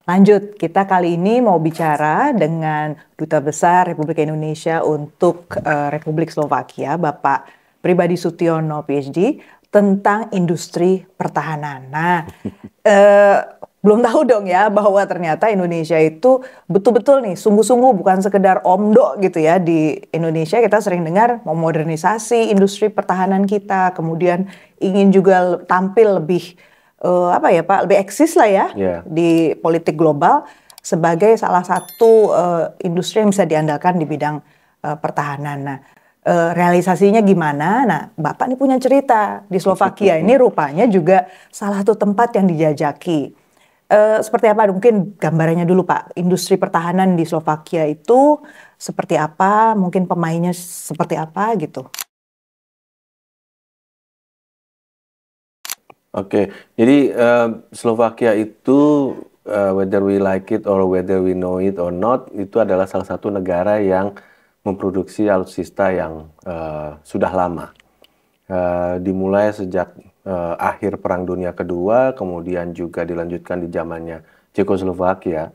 Lanjut, kita kali ini mau bicara dengan Duta Besar Republik Indonesia untuk Republik Slovakia, Bapak Pribadi Sutiono, PhD, tentang industri pertahanan. Nah, belum tahu dong ya bahwa ternyata Indonesia itu betul-betul nih sungguh-sungguh bukan sekedar omdo gitu ya. Di Indonesia kita sering dengar memodernisasi industri pertahanan kita, kemudian ingin juga tampil lebih apa ya Pak, lebih eksis lah ya di politik global sebagai salah satu industri yang bisa diandalkan di bidang pertahanan. Nah, realisasinya gimana? Nah, Bapak ini punya cerita di Slovakia ini rupanya juga salah satu tempat yang dijajaki. Seperti apa? Mungkin gambarannya dulu Pak, industri pertahanan di Slovakia itu seperti apa? Mungkin pemainnya seperti apa gitu? Oke, jadi Slovakia itu whether we like it or whether we know it or not, itu adalah salah satu negara yang memproduksi alutsista yang sudah lama. Dimulai sejak akhir Perang Dunia Kedua, kemudian juga dilanjutkan di zamannya Cekoslovakia.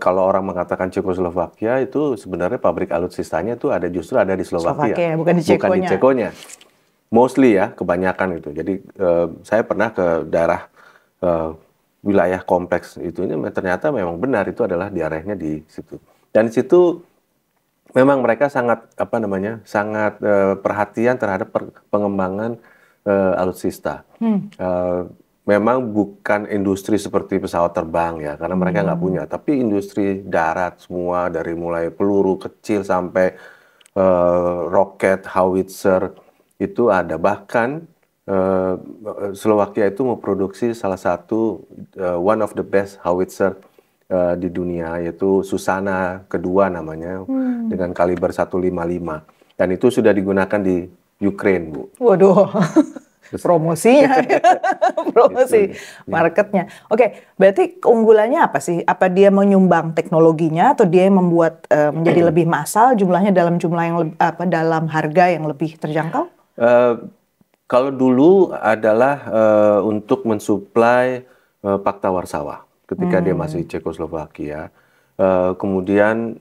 Kalau orang mengatakan Cekoslovakia itu sebenarnya pabrik alutsistanya itu justru ada di Slovakia, bukan di Cekonya. Mostly ya, kebanyakan itu. Jadi saya pernah ke daerah wilayah kompleks itu, ini ternyata memang benar itu adalah daerahnya di situ. Dan di situ memang mereka sangat sangat perhatian terhadap pengembangan alutsista. Memang bukan industri seperti pesawat terbang ya, karena mereka nggak punya. Tapi industri darat semua dari mulai peluru kecil sampai roket, howitzer itu ada. Bahkan Slovakia itu memproduksi salah satu one of the best howitzer di dunia, yaitu Susana kedua namanya, dengan kaliber 155. Dan itu sudah digunakan di Ukraine, Bu. Waduh, promosinya, promosi marketnya. Oke, berarti keunggulannya apa sih? Apa dia menyumbang teknologinya atau dia membuat menjadi lebih massal jumlahnya dalam jumlah yang dalam harga yang lebih terjangkau? Kalau dulu adalah untuk mensuplai Pakta Warsawa ketika dia masih Cekoslovakia. Kemudian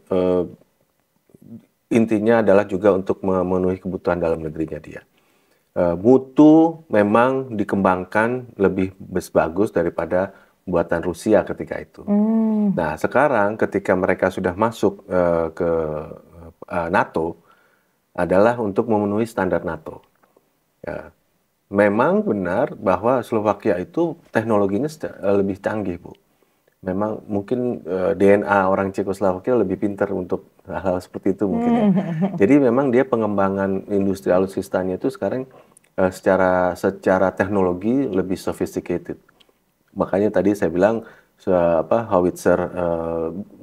intinya adalah juga untuk memenuhi kebutuhan dalam negerinya dia. Mutu memang dikembangkan lebih bagus daripada buatan Rusia ketika itu. Nah, sekarang ketika mereka sudah masuk ke NATO, adalah untuk memenuhi standar NATO. Ya. Memang benar bahwa Slovakia itu teknologinya lebih canggih, Bu. Memang mungkin DNA orang Cekoslovakia lebih pintar untuk hal-hal seperti itu mungkin ya. Jadi memang dia pengembangan industri alutsistanya itu sekarang secara teknologi lebih sophisticated. Makanya tadi saya bilang howitzer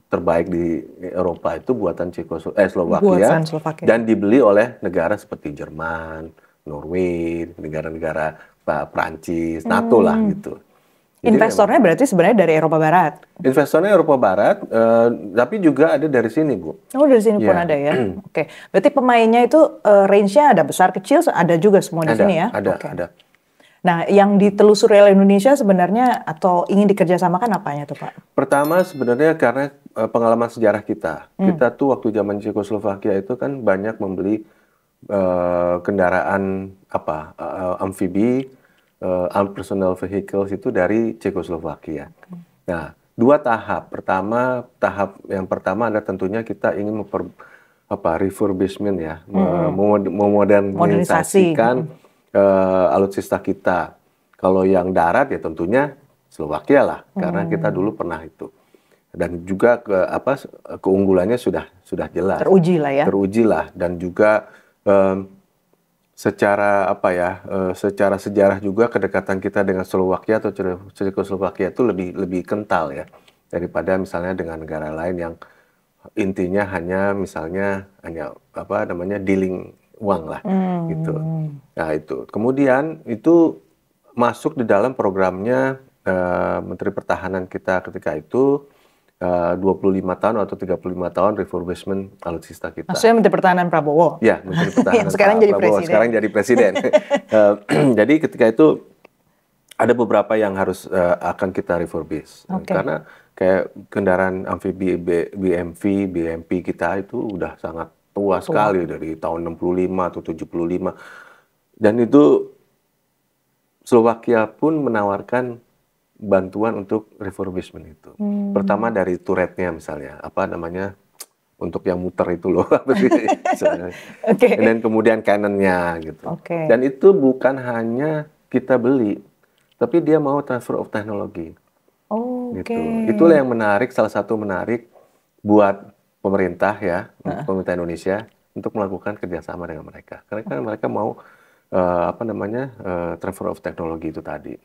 terbaik di Eropa itu buatan Slovakia dan dibeli oleh negara seperti Jerman, Norway, negara-negara Prancis, NATO lah gitu. Jadi investornya berarti sebenarnya dari Eropa Barat? Investornya Eropa Barat, tapi juga ada dari sini, Bu. Oh, dari sini pun ada ya? Oke, berarti pemainnya itu range-nya ada besar, kecil, ada juga semua di sini ya? Ada. Nah, yang ditelusuri oleh Indonesia sebenarnya atau ingin dikerjasamakan apanya tuh Pak? Pertama sebenarnya karena pengalaman sejarah kita. Kita tuh waktu zaman Cekoslovakia itu kan banyak membeli kendaraan amfibi, armed personnel vehicles itu dari Cekoslovakia. Nah, dua tahap. Tahap yang pertama ada tentunya kita ingin refurbishment ya, memodernisasikan alutsista kita. Kalau yang darat ya tentunya Slovakia lah, karena kita dulu pernah itu. Dan juga keunggulannya sudah jelas. Teruji lah dan juga secara sejarah juga kedekatan kita dengan Slovakia atau Cekoslovakia itu lebih kental ya daripada misalnya dengan negara lain yang intinya hanya dealing uang lah gitu. Nah itu kemudian itu masuk di dalam programnya Menteri Pertahanan kita ketika itu 25 tahun atau 35 tahun refurbishment alutsista kita. Maksudnya Menteri Pertahanan Prabowo? Ya, Menteri Pertahanan yang sekarang jadi Prabowo, presiden. sekarang jadi presiden. Jadi ketika itu Ada beberapa yang harus akan kita refurbish. Karena kayak kendaraan amfibi BMP kita itu udah sangat tua sekali dari tahun 65 atau 75. Dan itu Slovakia pun menawarkan bantuan untuk refurbishment itu. Pertama dari turretnya misalnya, apa namanya, untuk yang muter itu loh, apa sih? Dan kemudian cannonnya gitu. Dan itu bukan hanya kita beli, tapi dia mau transfer of teknologi. Gitu. Itulah yang menarik, salah satu menarik buat pemerintah ya, pemerintah Indonesia untuk melakukan kerjasama dengan mereka. Karena kan mereka mau transfer of teknologi itu tadi.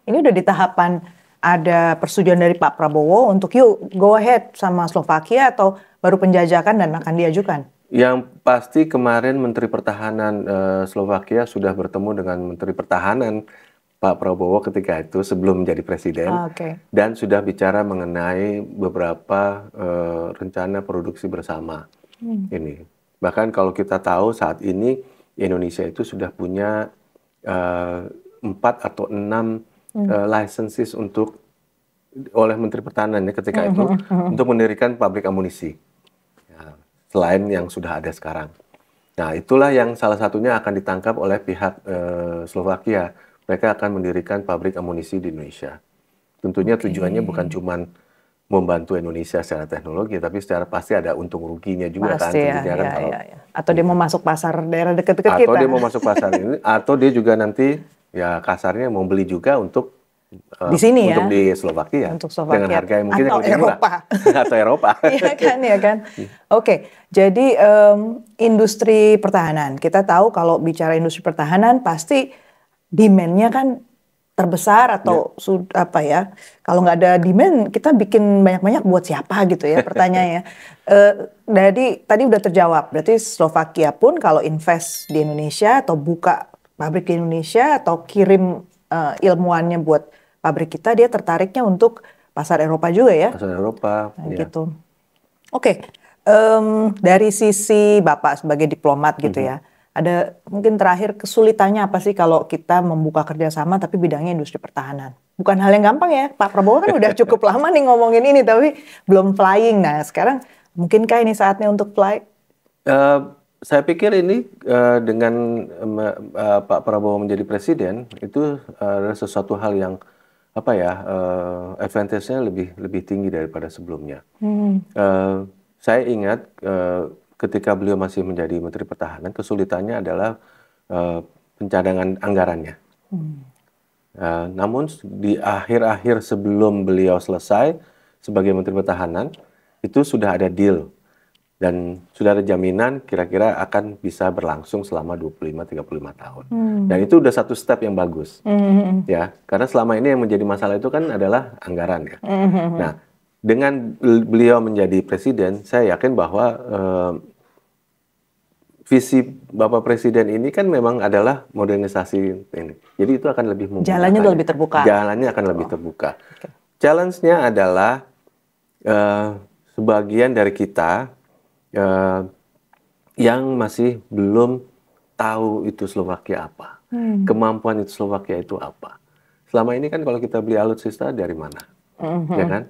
Ini udah di tahapan ada persetujuan dari Pak Prabowo untuk yuk go ahead sama Slovakia atau baru penjajakan dan akan diajukan? Yang pasti kemarin Menteri Pertahanan Slovakia sudah bertemu dengan Menteri Pertahanan Pak Prabowo ketika itu sebelum menjadi presiden dan sudah bicara mengenai beberapa rencana produksi bersama ini. Bahkan kalau kita tahu saat ini Indonesia itu sudah punya 4 atau 6 licenses oleh Menteri Pertahanan ya ketika itu untuk mendirikan pabrik amunisi ya, selain yang sudah ada sekarang. Nah itulah yang salah satunya akan ditangkap oleh pihak Slovakia. Mereka akan mendirikan pabrik amunisi di Indonesia. Tentunya tujuannya bukan cuma membantu Indonesia secara teknologi, tapi secara pasti ada untung ruginya juga kan. Atau dia mau masuk pasar daerah dekat-dekat kita. Atau dia mau masuk pasar ini, atau dia juga nanti ya kasarnya mau beli juga untuk di sini untuk di Slovakia. Untuk Slovakia. Dengan harga yang mungkin atau lebih Eropa. murah. Atau Eropa. Iya kan. Oke, jadi industri pertahanan. Kita tahu kalau bicara industri pertahanan pasti demand-nya kan terbesar atau apa ya? Kalau nggak ada demand, kita bikin banyak-banyak buat siapa gitu ya pertanyaannya. Jadi tadi udah terjawab. Berarti Slovakia pun kalau invest di Indonesia atau buka pabrik di Indonesia atau kirim ilmuannya buat pabrik kita, dia tertariknya untuk pasar Eropa juga ya? Pasar Eropa. Gitu. Oke. Dari sisi Bapak sebagai diplomat gitu ya. Ada mungkin terakhir kesulitannya apa sih kalau kita membuka kerjasama tapi bidangnya industri pertahanan? Bukan hal yang gampang ya, Pak Prabowo kan udah cukup lama nih ngomongin ini tapi belum flying. Nah sekarang mungkinkah ini saatnya untuk fly? Saya pikir ini dengan Pak Prabowo menjadi presiden itu adalah sesuatu hal yang advantage-nya lebih tinggi daripada sebelumnya. Saya ingat ketika beliau masih menjadi Menteri Pertahanan, kesulitannya adalah pencadangan anggarannya. Namun di akhir-akhir sebelum beliau selesai sebagai Menteri Pertahanan, itu sudah ada deal dan sudah ada jaminan kira-kira akan bisa berlangsung selama 25-35 tahun. Dan itu udah satu step yang bagus, ya. Karena selama ini yang menjadi masalah itu kan adalah anggaran, ya. Nah, dengan beliau menjadi presiden, saya yakin bahwa visi Bapak Presiden ini kan memang adalah modernisasi ini. Jadi itu akan lebih membuka. Jalannya lebih terbuka. Jalannya akan lebih terbuka. Challenge-nya adalah sebagian dari kita yang masih belum tahu itu Slovakia apa. Kemampuan itu Slovakia itu apa. Selama ini kan kalau kita beli alutsista dari mana? Ya kan?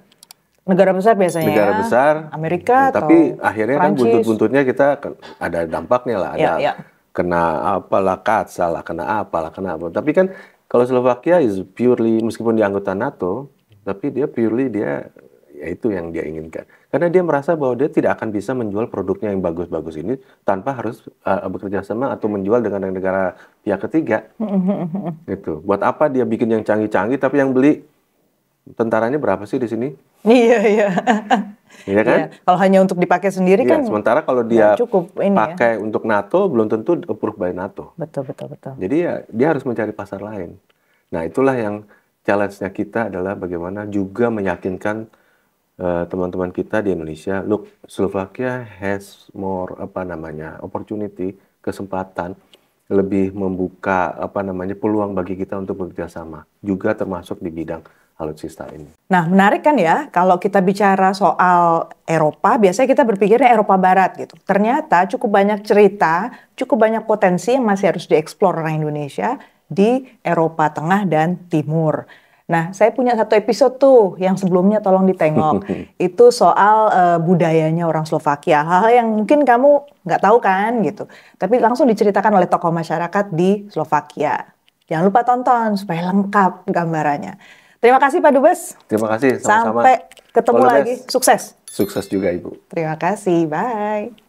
Negara besar biasanya negara besar, Amerika tapi atau akhirnya Prancis. Kan buntut-buntutnya kita ada dampaknya lah, ada kena apalah katsalah, kena apalah, kena apa. Tapi kan kalau Slovakia is purely, meskipun dia anggota NATO, tapi dia purely ya itu yang dia inginkan. Karena dia merasa bahwa dia tidak akan bisa menjual produknya yang bagus-bagus ini tanpa harus bekerja sama atau menjual dengan negara pihak ketiga. Gitu. Buat apa dia bikin yang canggih-canggih tapi yang beli tentaranya berapa sih di sini? Iya. Iya kan? Iya. Kalau hanya untuk dipakai sendiri kan. Sementara kalau dia cukup pakai untuk NATO belum tentu approved by NATO. Betul. Jadi ya dia harus mencari pasar lain. Nah itulah yang challenge-nya kita adalah bagaimana juga meyakinkan teman-teman kita di Indonesia, look, Slovakia has more opportunity, kesempatan lebih membuka peluang bagi kita untuk bekerja sama, juga termasuk di bidang alutsista ini. Nah, menarik kan ya, kalau kita bicara soal Eropa, biasanya kita berpikirnya Eropa Barat gitu. Ternyata cukup banyak cerita, cukup banyak potensi yang masih harus dieksplor orang Indonesia di Eropa Tengah dan Timur. Nah, saya punya satu episode tuh yang sebelumnya tolong ditengok. Itu soal budayanya orang Slovakia. Hal-hal yang mungkin kamu nggak tahu kan gitu. Tapi langsung diceritakan oleh tokoh masyarakat di Slovakia. Jangan lupa tonton supaya lengkap gambarannya. Terima kasih Pak Dubes. Terima kasih, sama-sama. Sampai ketemu All the lagi. best. Sukses. Sukses juga Ibu. Terima kasih. Bye.